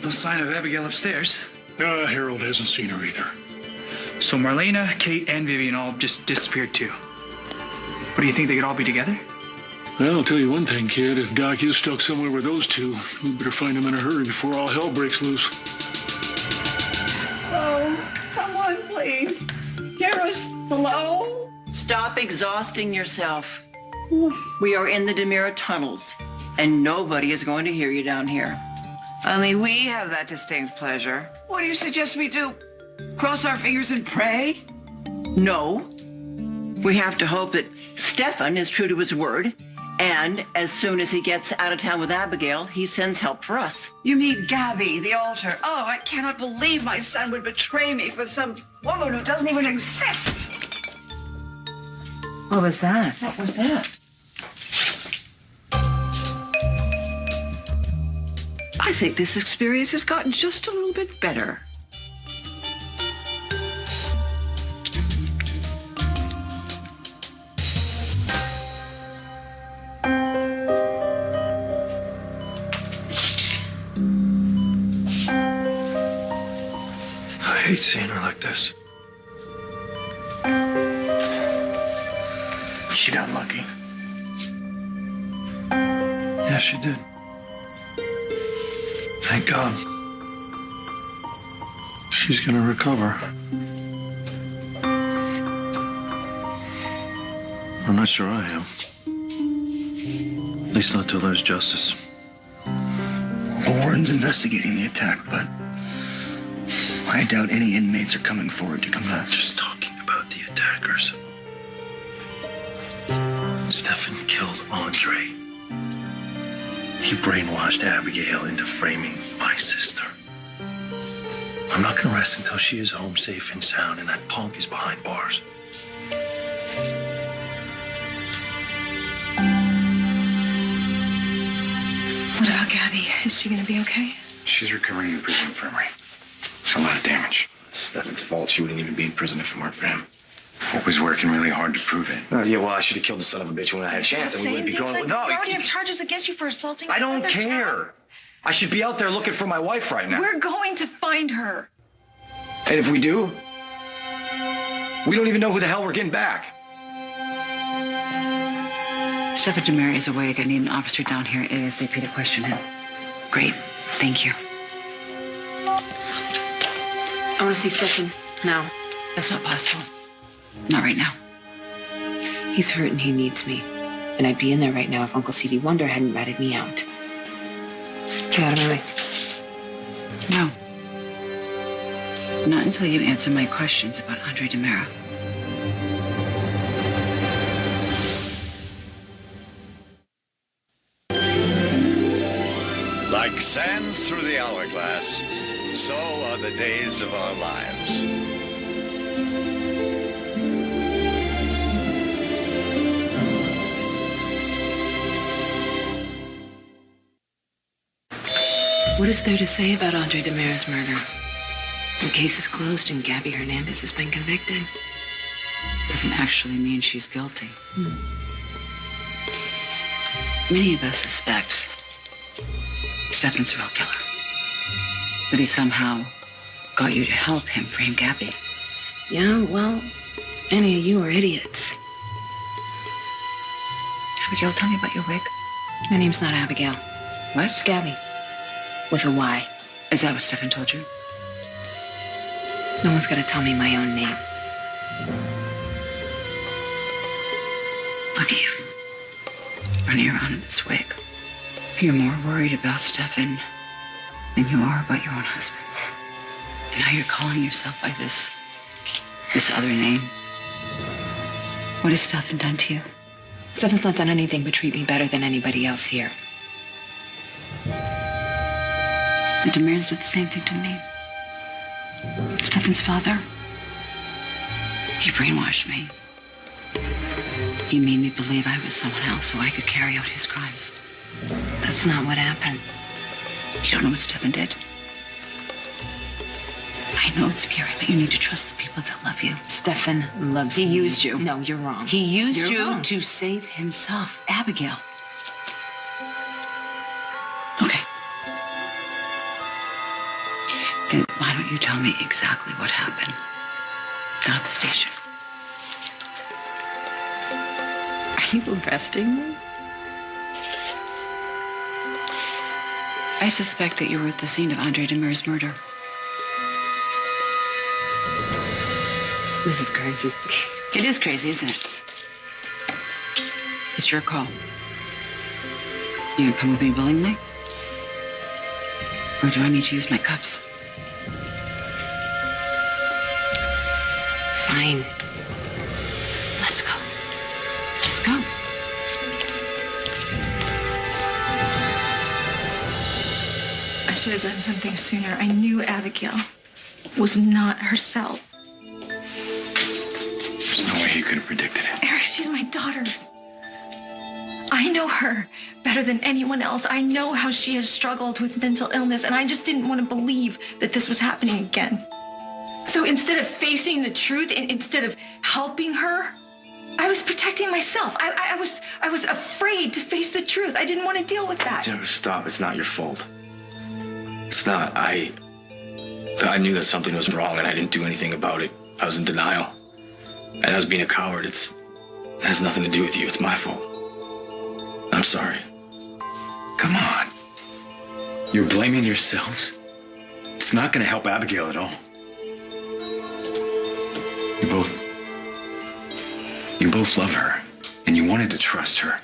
No sign of Abigail upstairs. Harold hasn't seen her either. So Marlena, Kate, and Vivian all just disappeared too. What do you think, they could all be together? Well, I'll tell you one thing, kid. If Doc is stuck somewhere with those two, we better find him in a hurry before all hell breaks loose. Hello? Someone, please. Hear us. Hello? Stop exhausting yourself. We are in the DiMera tunnels, and nobody is going to hear you down here. Only we have that distinct pleasure. What do you suggest we do? Cross our fingers and pray? No. We have to hope that Stefan is true to his word, and as soon as he gets out of town with Abigail, he sends help for us. You mean Gabby, the altar. Oh, I cannot believe my son would betray me for some woman who doesn't even exist. What was that? What was that? I think this experience has gotten just a little bit better. I hate seeing her like this. She got lucky. Yeah, she did. Thank God. She's gonna recover. I'm not sure I am. At least not till there's justice. Warren's investigating the attack, but I doubt any inmates are coming forward to confess. Just talking about the attackers. Stefan killed Andre. He brainwashed Abigail into framing my sister. I'm not gonna rest until she is home safe and sound and that punk is behind bars. What about Gabby? Is she gonna be okay? She's recovering in the prison infirmary. It's a lot of damage. It's Stefan's fault. She wouldn't even be in prison if it weren't for him. Hope was working really hard to prove it. Yeah, well, I should have killed the son of a bitch when I had a chance, and we wouldn't be going. We already have charges against you for assaulting. I don't another care. child. I should be out there looking for my wife right now. We're going to find her. And if we do, we don't even know who the hell we're getting back. Stefan DiMera is awake. I need an officer down here ASAP to question him. Great. Thank you. I want to see Stefan now. That's not possible. Not right now. He's hurt and he needs me. And I'd be in there right now if Uncle Stevie Wonder hadn't ratted me out. Get out of my way. No. Not until you answer my questions about Andre DiMera. Like sand through the hourglass, so are the days of our lives. What is there to say about Andre DiMera's murder? The case is closed and Gabby Hernandez has been convicted. Doesn't actually mean she's guilty. Many of us suspect Stefan's a real killer. But he somehow got you to help him frame Gabby. Yeah, well, any of you are idiots. Abigail, tell me about your wig. My name's not Abigail. What? It's Gabby. With a Y. Is that what Stefan told you? No one's got to tell me my own name. Look at you. Running around in this wig. You're more worried about Stefan than you are about your own husband. And now you're calling yourself by this other name. What has Stefan done to you? Stefan's not done anything but treat me better than anybody else here. The DiMeras did the same thing to me. Stefan's father, he brainwashed me. He made me believe I was someone else so I could carry out his crimes. That's not what happened. You don't know what Stefan did? I know it's scary, but you need to trust the people that love you. Stefan loves He me. used you. No, you're wrong. He used You're you wrong. to save himself. Abigail. Okay. Then why don't you tell me exactly what happened down at the station? Are you arresting me? I suspect that you were at the scene of Andre Demir's murder. This is crazy. It is crazy, isn't it? It's your call. You gonna come with me willingly? Or do I need to use my cuffs? Fine. Let's go. Let's go. I should have done something sooner. I knew Abigail was not herself. There's no way you could have predicted it. Eric, she's my daughter. I know her better than anyone else. I know how she has struggled with mental illness, and I just didn't want to believe that this was happening again. So instead of facing the truth, and instead of helping her, I was protecting myself. I was afraid to face the truth. I didn't want to deal with that. Jennifer, stop. It's not your fault. It's not. I knew that something was wrong, and I didn't do anything about it. I was in denial. And I was being a coward. It has nothing to do with you. It's my fault. I'm sorry. Come on. You're blaming yourselves? It's not going to help Abigail at all. You both love her, and you wanted to trust her.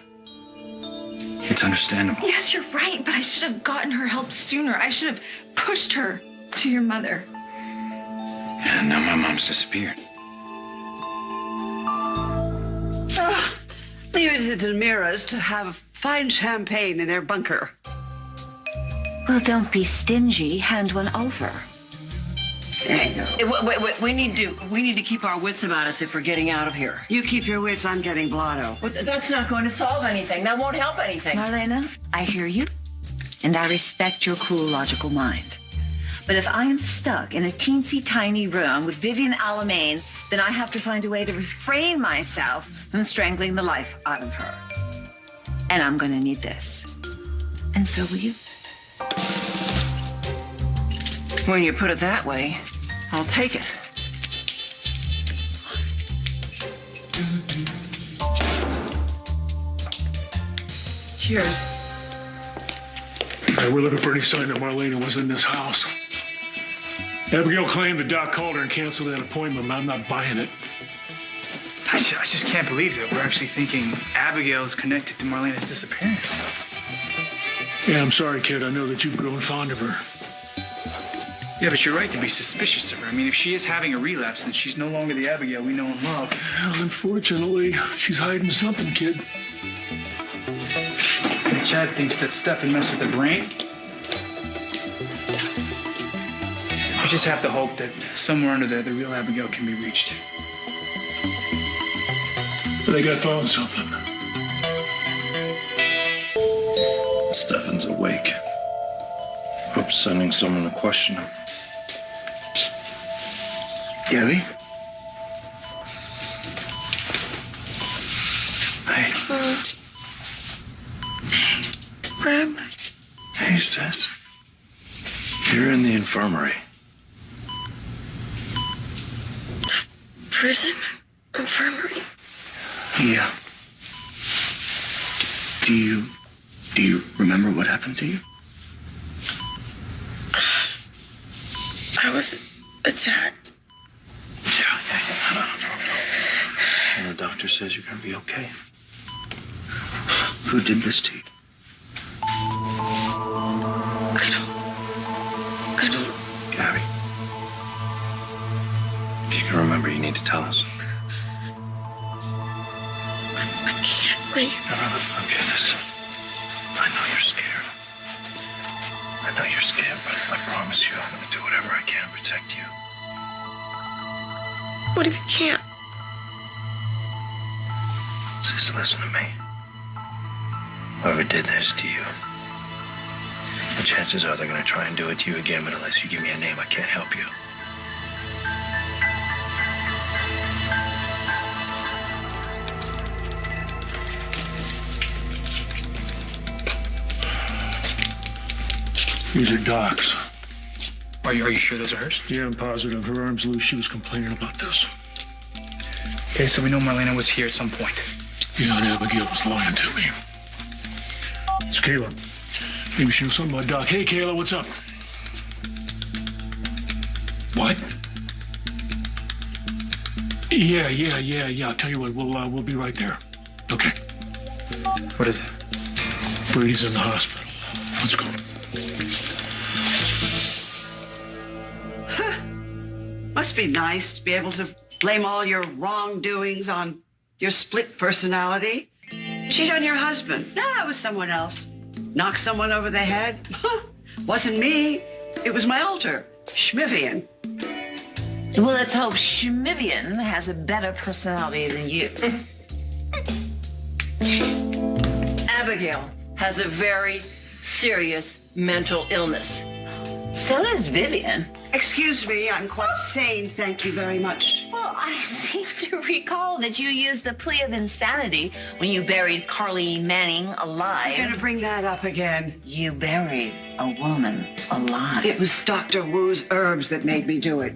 It's understandable. Yes, you're right, but I should have gotten her help sooner. I should have pushed her to your mother. And now my mom's disappeared. Leave it to the Demiras to have fine champagne in their bunker. Well, don't be stingy. Hand one over. Wait, we need to keep our wits about us if we're getting out of here. You keep your wits. I'm getting blotto. But that's not going to solve anything. That won't help anything. Marlena, I hear you, and I respect your cool, logical mind. But if I am stuck in a teensy tiny room with Vivian Alamain, then I have to find a way to refrain myself from strangling the life out of her. And I'm going to need this. And so will you. When you put it that way, I'll take it. Cheers. Hey, we're looking for any sign that Marlena was in this house. Abigail claimed that Doc called her and canceled that appointment, but I'm not buying it. I just can't believe that we're actually thinking Abigail is connected to Marlena's disappearance. Yeah, I'm sorry, kid. I know that you've grown fond of her. Yeah, but you're right to be suspicious of her. I mean, if she is having a relapse, then she's no longer the Abigail we know and love. Well, unfortunately, she's hiding something, kid. And Chad thinks that Stefan messed with her brain. I just have to hope that somewhere under there, the real Abigail can be reached. I think I found something. Stefan's awake. Hope sending someone to question him. Gabby? Hey. Graham? Hey, sis. You're in the infirmary. Prison? Infirmary? Yeah. Do you remember what happened to you? I was attacked. Yeah. And the doctor says you're gonna be okay. Who did this to you? I don't. Gabby. If you can remember, you need to tell us. I can't breathe. Okay, listen. I know you're scared. But I promise you I'm gonna do whatever I can to protect you. What if you can't? Sis, listen to me. Whoever did this to you, the chances are they're gonna try and do it to you again, but unless you give me a name, I can't help you. These are Doc's. Are you sure those are hers? Yeah, I'm positive. Her arm's loose. She was complaining about this. Okay, so we know Marlena was here at some point. Yeah, and Abigail was lying to me. It's Kayla. Maybe she knows something about Doc. Hey, Kayla, what's up? What? Yeah. I'll tell you what, we'll be right there. Okay. What is it? Brady's in the hospital. Let's go. Must be nice to be able to blame all your wrongdoings on your split personality. Cheat on your husband. No, it was someone else. Knock someone over the head. Wasn't me. It was my alter, Schmivian. Well, let's hope Schmivian has a better personality than you. Abigail has a very serious mental illness. So does Vivian. Excuse me, I'm quite sane, thank you very much. Well, I seem to recall that you used the plea of insanity when you buried Carly Manning alive. I'm gonna bring that up again. You buried a woman alive. It was Dr. Wu's herbs that made me do it.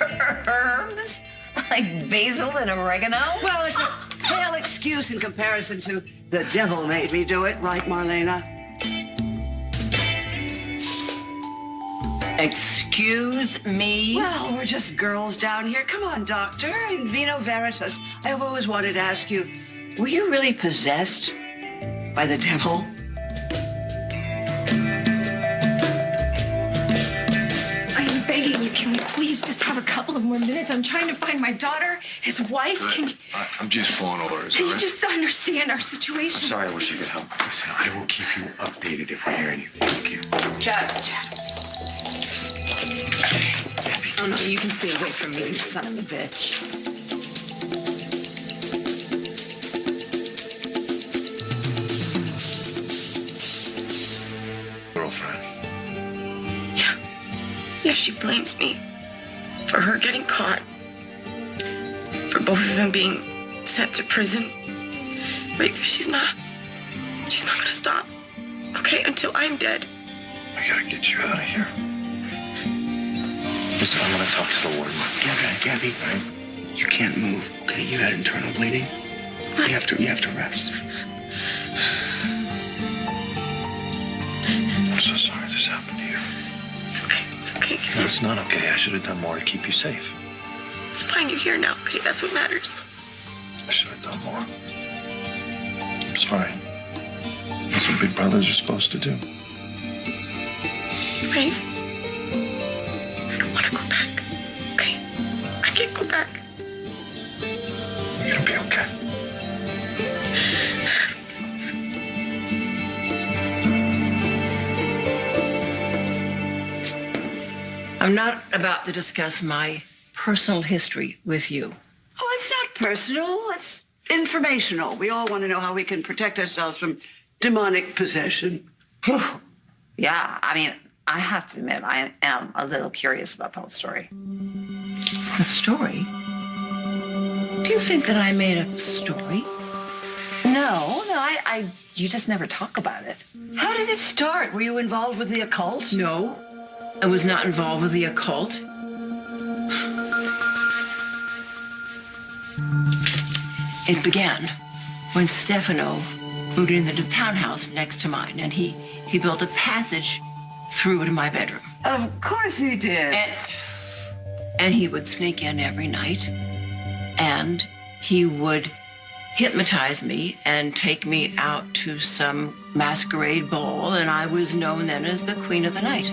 Herbs? Like basil and oregano? Well, it's a pale excuse in comparison to the devil made me do it, right, Marlena? Excuse me? Well, we're just girls down here. Come on, doctor. In vino veritas. I've always wanted to ask you, were you really possessed by the devil? I'm begging you, can we please just have a couple of more minutes? I'm trying to find my daughter, his wife. I'm just following orders. Can all you right? just understand our situation? I'm sorry, I wish I could help. Listen, I will keep you updated if we hear anything. Thank you. Chad. Oh, no, you can stay away from me, you son of a bitch. Girlfriend. Yeah, she blames me for her getting caught, for both of them being sent to prison. Wait, she's not gonna stop, okay, until I'm dead. I gotta get you out of here. Listen, I'm gonna talk to the warden. Gabby, Right? you can't move, okay? You had internal bleeding. You have to rest. I'm so sorry this happened to you. It's okay. No, it's not okay. I should have done more to keep you safe. It's fine, you're here now, okay? That's what matters. I should have done more. I'm sorry. That's what big brothers are supposed to do. Right? I don't want to go back, okay? I can't go back. You're gonna be okay. I'm not about to discuss my personal history with you. Oh, it's not personal. It's informational. We all want to know how we can protect ourselves from demonic possession. Yeah, I mean, I have to admit, I am a little curious about the whole story. A story? Do you think that I made a story? No, you just never talk about it. How did it start? Were you involved with the occult? No, I was not involved with the occult. It began when Stefano moved into the townhouse next to mine, and he built a passage through to my bedroom. Of course he did. And he would sneak in every night, and he would hypnotize me and take me out to some masquerade ball, and I was known then as the Queen of the Night.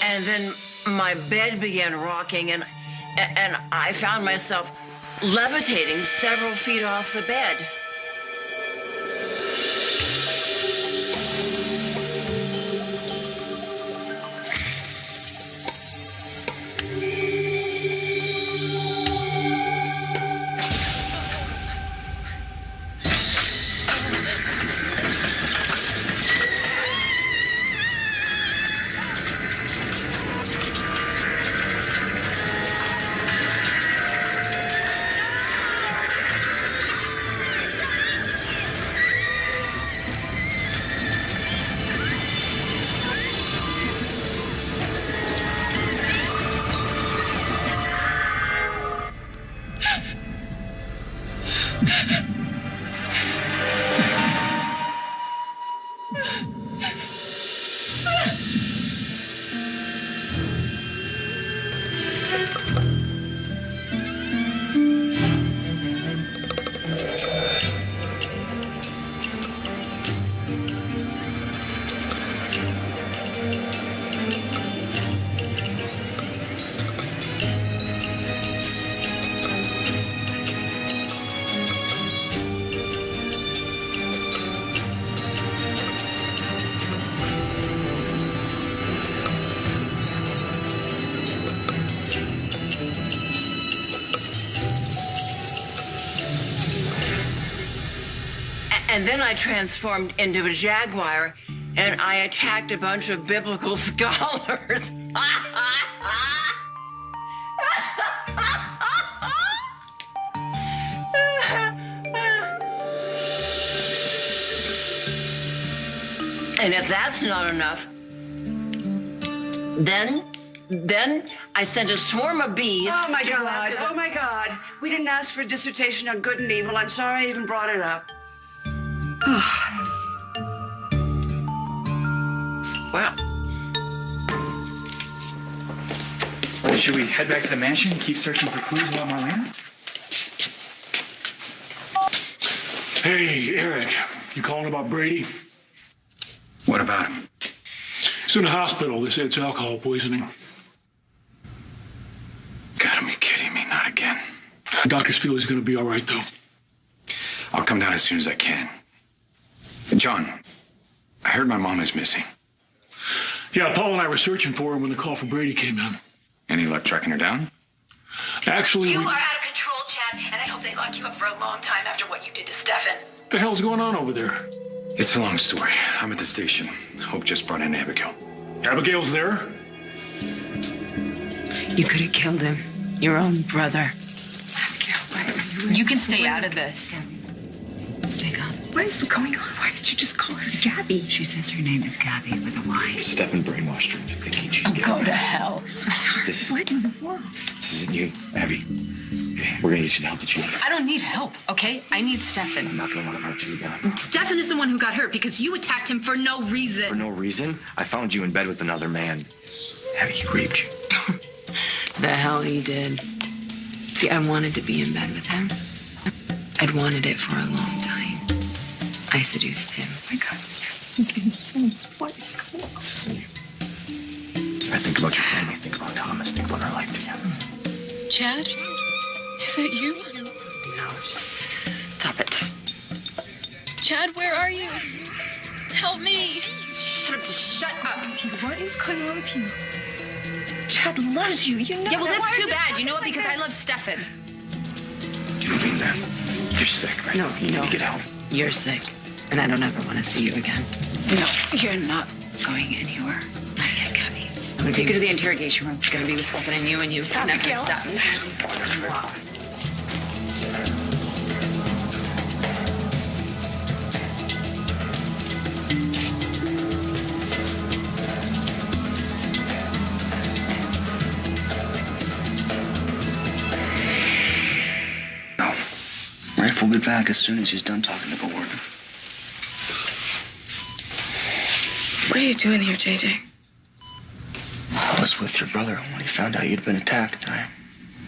And then my bed began rocking, and I found myself levitating several feet off the bed. And then I transformed into a jaguar and I attacked a bunch of biblical scholars. And if that's not enough, then I sent a swarm of bees. Oh my God, oh my God. We didn't ask for a dissertation on good and evil. I'm sorry I even brought it up. Wow. Should we head back to the mansion and keep searching for clues about Marlena? Hey, Eric, you calling about Brady? What about him? He's in the hospital. They say it's alcohol poisoning. Gotta be kidding me, not again. Doctors feel he's gonna be all right, though. I'll come down as soon as I can. John, I heard my mom is missing. Yeah, Paul and I were searching for her when the call from Brady came in. Any luck tracking her down? Actually, You are out of control, Chad, and I hope they lock you up for a long time after what you did to Stefan. What the hell's going on over there? It's a long story. I'm at the station. Hope just brought in Abigail. Abigail's there? You could have killed him. Your own brother. You can stay out of this. Stay calm. What is going on? Why did you just call her Gabby? She says her name is Gabby with a Y. Stefan brainwashed her into thinking she's gay. Go to hell. This, What in the world? this isn't you, Abby. Okay, we're gonna get you the help that you need. I don't need help, okay? I need I'm Stefan. not gonna want to hurt you again. Stefan is the one who got hurt because you attacked him for no For reason. no reason, I found you in bed with another man. Abby, he raped you. The hell he did. See, I wanted to be in bed with him. I'd wanted it for a long time. I seduced him. Oh my God, this doesn't make any sense. What is going on? This isn't you. I think about your family, think about Thomas, think about our life together. Chad? Is it you? No, stop it. Chad, where are you? Help me. Shut up. What is going on with you? Chad loves you. You know Yeah, well, that. that's Why too are bad. You know what? Because I love Stefan. You mean that? You're sick, right? No, You no. need to get help. You're sick, and I don't ever want to see you again. No, you're not going anywhere. Not yet, Gabby. I'm gonna take you to the interrogation room. She's gonna be with Stefan and you can never Abigail. stop. No. Rafe will be back as soon as he's done talking to the warden. What are you doing here, JJ? I was with your brother when he found out you'd been attacked. I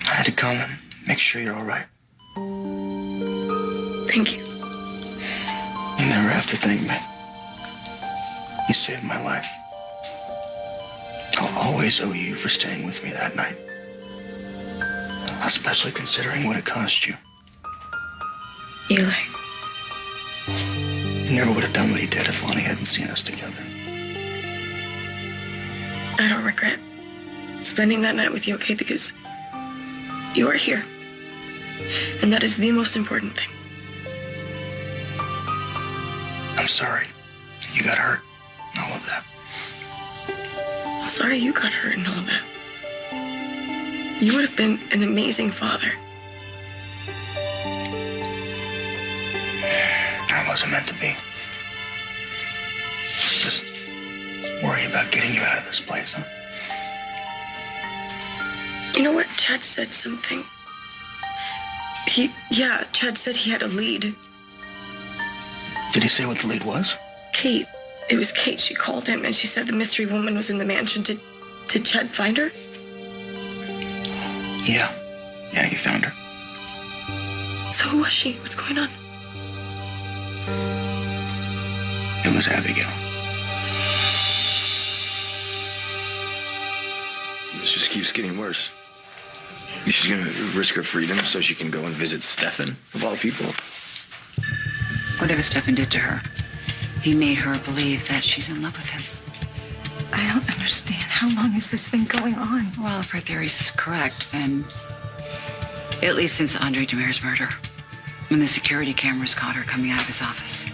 had to come and make sure you're all right. Thank you. You never have to thank me. You saved my life. I'll always owe you for staying with me that night. Especially considering what it cost you. Eli. He never would have done what he did if Lonnie hadn't seen us together. I don't regret spending that night with you, okay? Because you are here. And that is the most important thing. I'm sorry. You got hurt. All of that. I'm sorry you got hurt and all that. You would have been an amazing father. I wasn't meant to be. Just worry about getting you out of this place, huh? You know what? Chad said something. Chad said he had a lead. Did he say what the lead was? Kate. It was Kate. She called him and she said the mystery woman was in the mansion. Did Chad find her? Yeah. Yeah, he found her. So who was she? What's going on? It was Abigail. This just keeps getting worse. She's gonna risk her freedom so she can go and visit Stefan, of all people. Whatever Stefan did to her, he made her believe that she's in love with him. I don't understand. How long has this been going on? Well, if her theory's correct, then at least since Andre Demir's murder, when the security cameras caught her coming out of his office.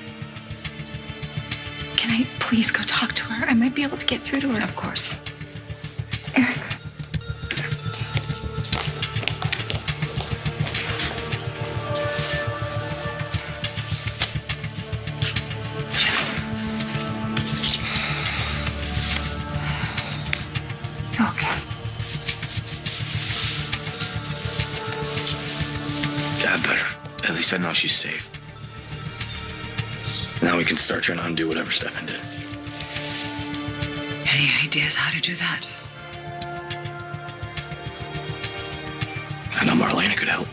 Can I please go talk to her? I might be able to get through to her. Of course. Eric. Okay. That better. At least I know she's safe. Now we can start trying to undo whatever Stefan did. Any ideas how to do that? I know Marlena could help.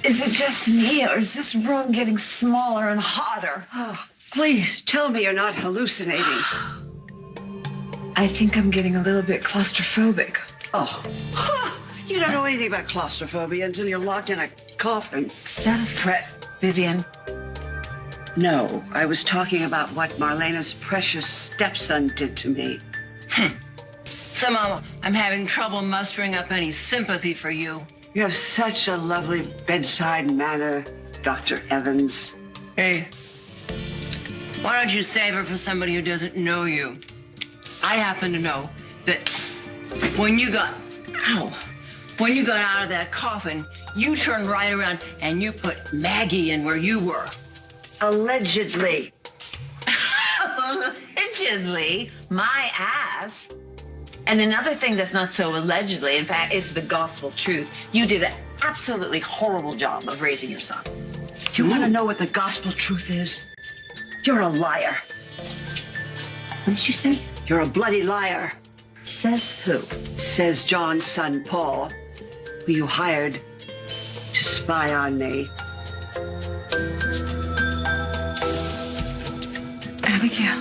Is it just me, or is this room getting smaller and hotter? Oh, please tell me you're not hallucinating. I think I'm getting a little bit claustrophobic. Oh, you don't know anything about claustrophobia until you're locked in a coffin. Is that a threat, Vivian? No, I was talking about what Marlena's precious stepson did to me. Somehow I'm having trouble mustering up any sympathy for you. You have such a lovely bedside manner, Dr. Evans. Hey, why don't you save her for somebody who doesn't know you? I happen to know that when you got out of that coffin, you turned right around and you put Maggie in where you were. Allegedly. Allegedly, my ass. And another thing that's not so allegedly, in fact, it's the gospel truth. You did an absolutely horrible job of raising your son. You want to know what the gospel truth is? You're a liar. What did you say? You're a bloody liar. Says who? Says John's son, Paul, who you hired to spy on me. Abigail.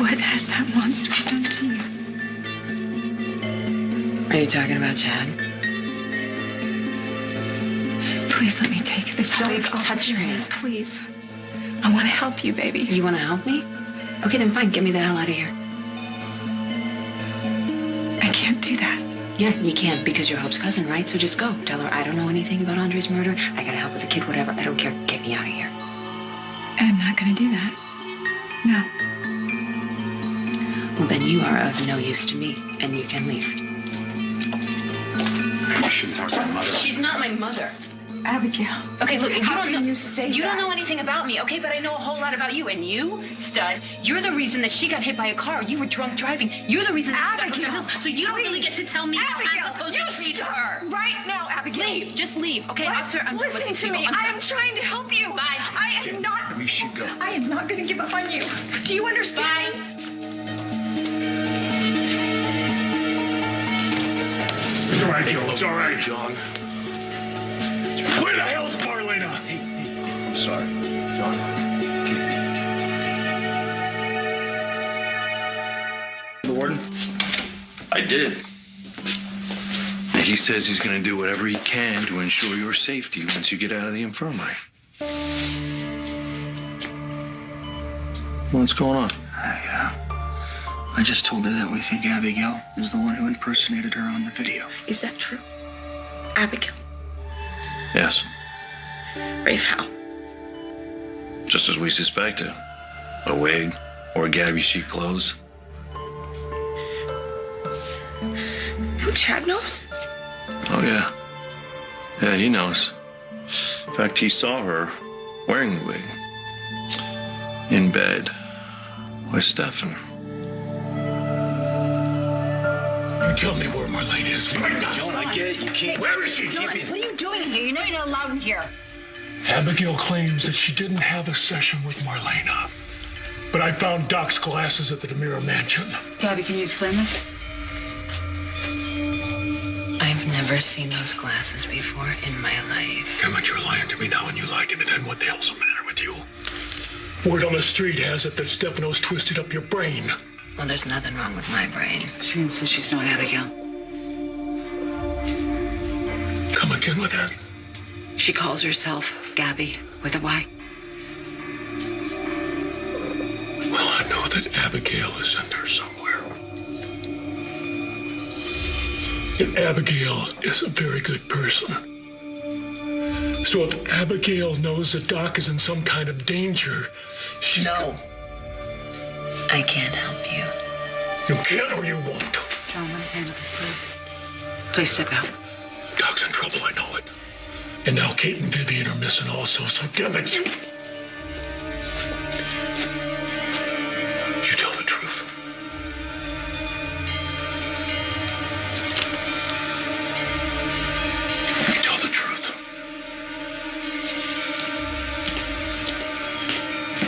What has that monster done to you? Are you talking about Chad? Please let me take this Don't wig off touch of your me. head, please. I want to help you, baby. You want to help me? Okay, then fine. Get me the hell out of here. I can't do that. Yeah, you can't because you're Hope's cousin, right? So just go. Tell her I don't know anything about Andre's murder. I gotta help with the kid, whatever. I don't care. Get me out of here. I'm not going to do that. No. Well, then you are of no use to me, and you can leave. You shouldn't talk to my mother. She's not my mother. Abigail. Okay, look, you How don't know. can you say You don't that? know anything about me, okay? But I know a whole lot about you. And you, stud, you're the reason that she got hit by a car. You were drunk driving. You're the reason that she got hooked on pills. So you don't really get to tell me how I'm supposed to treat her. Right now, Abigail. Leave. Just leave. Okay, What? officer, I'm done with Listen these to people. me. I'm I done. am trying to help you. Bye. I am not. We should go. I am not going to give up on you. Do you understand? Bye. It's all right, Joe. It's all right. John. Where the hell's Marlena? I'm sorry. John. The warden? I did. And he says he's going to do whatever he can to ensure your safety once you get out of the infirmary. What's going on? I just told her that we think Abigail is the one who impersonated her on the video. Is that true? Abigail. Yes, Rafe, how? just as we suspected. A wig or Gabby sheet clothes. Who Chad knows? Oh, yeah. Yeah, he knows. In fact, he saw her wearing the wig in bed Where's Stefan? You tell me where Marlene is right now. John, I get it. You can't. Where is she? John, what are you doing here? You know you're not allowed in here. Abigail claims that she didn't have a session with Marlena. But I found Doc's glasses at the DeMiro mansion. Gabby, can you explain this? I've never seen those glasses before in my life. Damn it, you're lying to me now, and you lied to me then. What the hell's the matter with you? Word on the street has it that Stefano's twisted up your brain. Well, there's nothing wrong with my brain. She insists she's not Abigail. Come again with that? She calls herself Gabby with a Y. Well, I know that Abigail is in there somewhere. And Abigail is a very good person. So if Abigail knows that Doc is in some kind of danger, she's... No. I can't help you. You can or you won't. John, let us handle this, please. Please step out. Doc's in trouble, I know it. And now Kate and Vivian are missing also, so damn it. You tell the truth. You tell the truth.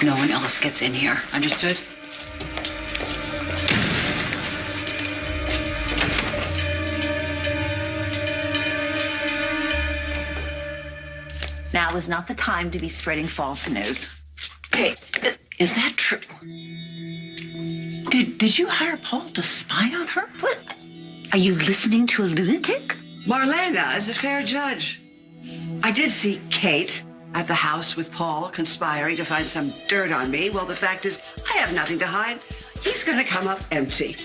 No one else gets in here. Understood? Now is not the time to be spreading false news. Hey, is that true? Did you hire Paul to spy on her? What? Are you listening to a lunatic? Marlena is a fair judge. I did see Kate at the house with Paul conspiring to find some dirt on me. Well, the fact is, I have nothing to hide. He's going to come up empty.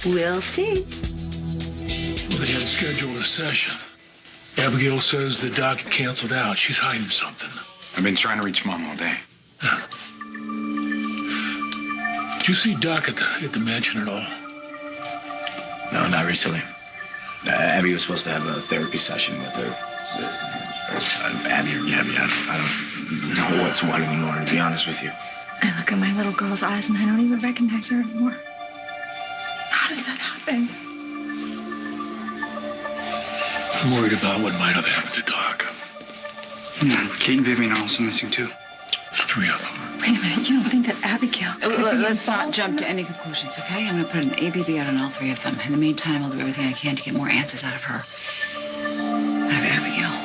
We'll see. Well, they had scheduled a session. Abigail says the Doc canceled out. She's hiding something. I've been trying to reach Mom all day. Did you see Doc at the mansion at all? No, not recently. Abby was supposed to have a therapy session with her. Abby or Gabby, I don't know what's what anymore, to be honest with you. I look at my little girl's eyes and I don't even recognize her anymore. How does that happen? I'm worried about what might have happened to Doc. Kate and Vivian are also missing too. There's 3 of them. Wait a minute, you don't think that Abigail... Let's not jump to any conclusions, okay? I'm going to put an ABB out on all 3 of them. In the meantime, I'll do everything I can to get more answers out of her. Out of Abigail.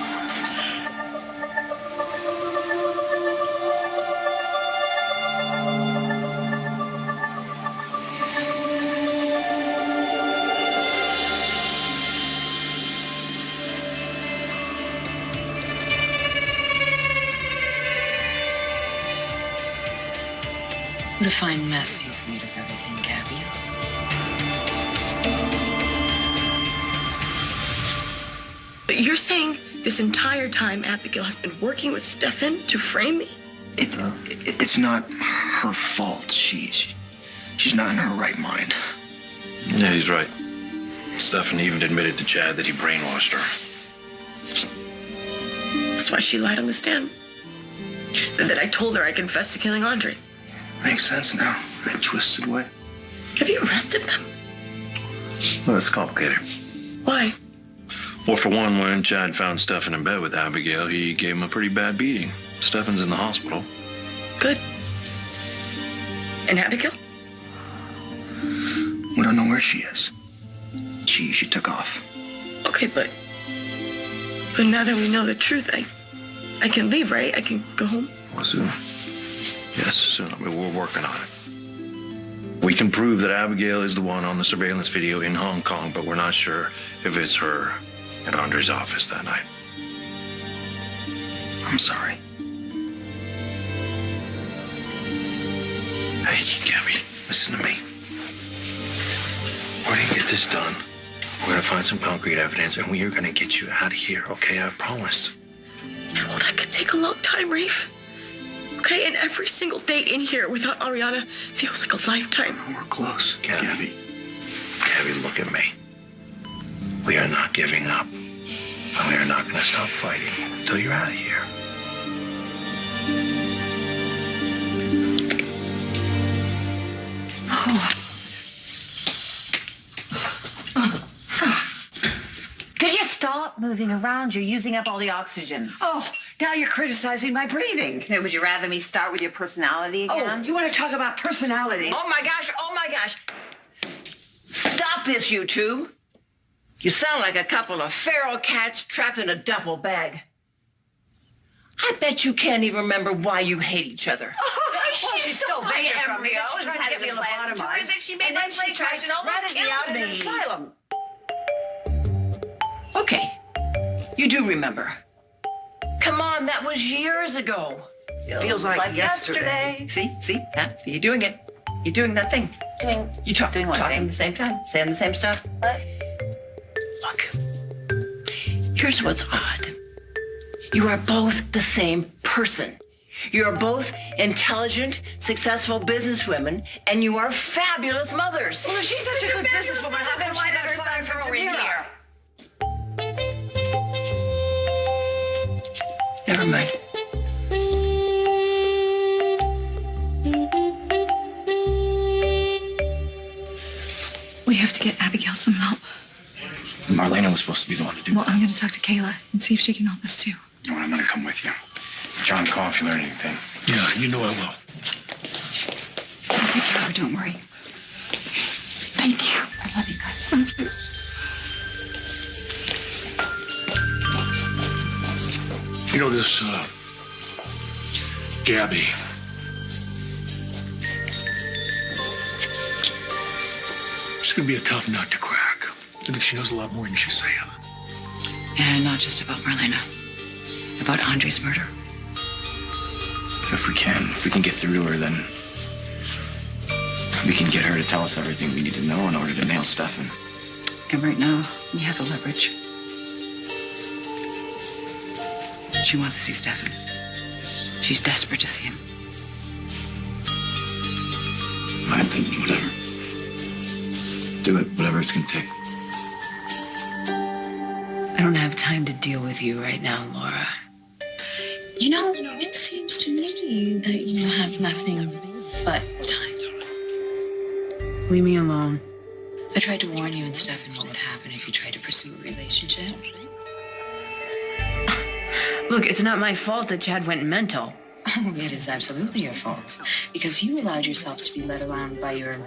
What a fine mess you've made of everything, Gabby. But you're saying this entire time Abigail has been working with Stefan to frame me? It's not her fault. She's not in her right mind. Yeah, he's right. Stefan even admitted to Chad that he brainwashed her. That's why she lied on the stand. That I told her I confessed to killing Andre. Makes sense now. In a twisted way. Have you arrested them? Well, it's complicated. Why? Well, for one, when Chad found Stefan in bed with Abigail, he gave him a pretty bad beating. Stefan's in the hospital. Good. And Abigail? We don't know where she is. She took off. Okay, but now that we know the truth, I can leave, right? I can go home? Well, soon. Yes, soon. I mean, we're working on it. We can prove that Abigail is the one on the surveillance video in Hong Kong, but we're not sure if it's her at Andre's office that night. I'm sorry. Hey, Gabby, listen to me. We're gonna get this done. We're gonna find some concrete evidence, and we are gonna get you out of here, okay? I promise. Well, that could take a long time, Rafe. Okay, and every single day in here without Ariana feels like a lifetime. We're close, Gabby. Gabby, look at me. We are not giving up. And we are not going to stop fighting until you're out of here. Could you stop moving around? You're using up all the oxygen. Oh, now you're criticizing my breathing. Okay, would you rather me start with your personality again? Oh, you want to talk about personality? Oh my gosh. Stop this, you two. You sound like a couple of feral cats trapped in a duffel bag. I bet you can't even remember why you hate each other. She's still very vacant from me. embryo She's trying to get me lobotomized. She made And my then she tried to threaten me out of an asylum. Okay, you do remember. Come on, that was years ago. Feels like yesterday. See? Huh? You're doing it. You're doing that thing. Doing what talking thing? at the same time, saying the same stuff. What? Look, here's what's odd. You are both the same person. You are both intelligent, successful businesswomen, and you are fabulous mothers. Well, if she's such a good businesswoman, how come she got fired from over here? Never mind. We have to get Abigail some help. Marlena was supposed to be the one to do Well, I'm going to talk to Kayla and see if she can help us too. No, I'm gonna come with you. John, call if you learn anything. Yeah, you know I will. I'll take care of her, don't worry. Thank you. I love you guys. Thank you. You know this, Gabby. She's gonna be a tough nut to crack. I think she knows a lot more than she's saying. And not just about Marlena. About Andre's murder. If we can get through to her, then we can get her to tell us everything we need to know in order to nail Stefan. And right now, we have the leverage. She wants to see Stefan. She's desperate to see him. I think whatever. Do it, whatever it's gonna take. I don't have time to deal with you right now, Laura. You know, it seems to me that you have nothing but time. Leave me alone. I tried to warn you and Stefan what would happen if you tried to pursue a relationship. Look, it's not my fault that Chad went mental. It is absolutely your fault. Because you allowed yourselves to be led around by your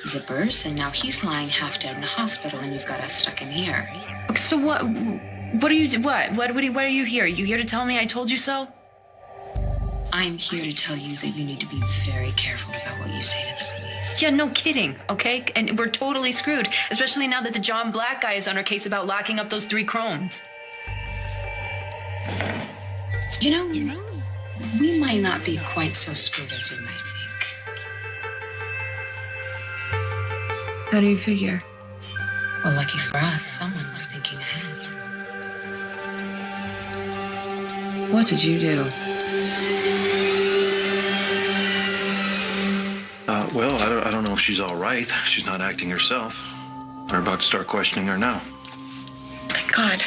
zippers, and now he's lying half dead in a hospital, and you've got us stuck in here. Okay, so what? What are you? What are you here? You here to tell me I told you so? I'm here to tell you that you need to be very careful about what you say to the police. Yeah, no kidding, okay? And we're totally screwed, especially now that the John Black guy is on our case about locking up those 3 chromes. You know, we might not be quite so screwed as you might think. How do you figure? Well, lucky for us, someone was thinking ahead. What did you do? Well, I don't know if she's all right. She's not acting herself. We're about to start questioning her now. Thank God.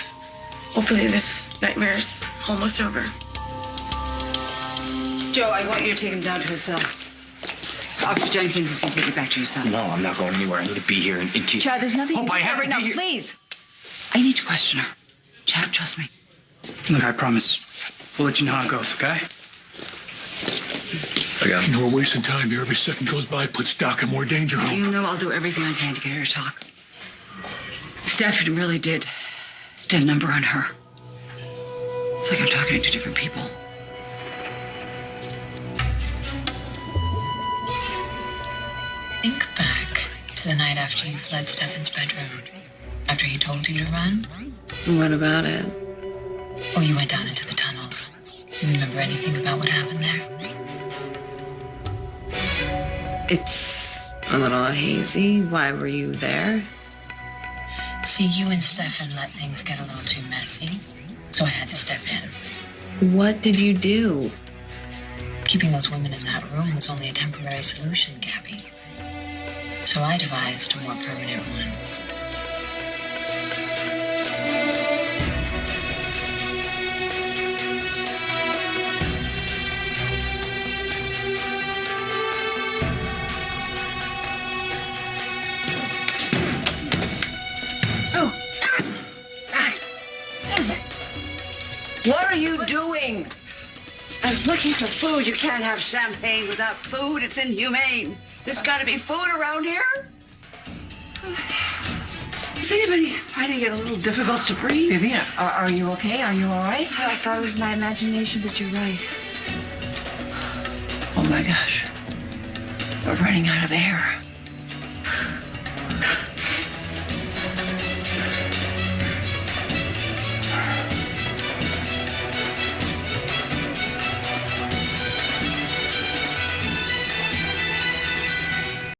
Hopefully this nightmare's almost over. Joe, I want you to take him down to his cell. Officer Jenkins is going to take you back to your cell. No, I'm not going anywhere. I need to be here in case. Chad, there's nothing Hope you I can have do to right be now. here. Please. I need to question her. Chad, trust me. Look, I promise. We'll let you know how it goes, okay? I got You know, we're wasting time here. Every second goes by puts Doc in more danger. You know I'll do everything I can to get her to talk. Stefan really did a number on her. It's like I'm talking to 2 different people. Think back to the night after you fled Stefan's bedroom. After he told you to run. What about it? Oh, you went down into the tunnels. Remember anything about what happened there? It's a little hazy. Why were you there? See, you and Stefan let things get a little too messy, so I had to step in. What did you do? Keeping those women in that room was only a temporary solution, Gabby. So I devised a more permanent one. doing? I'm looking for food. You can't have champagne without food. It's inhumane. There's got to be food around here. Is anybody finding it a little difficult to breathe? Vivian, are you okay? Are you all right? I thought it was my imagination, but you're right. Oh my gosh. We're running out of air.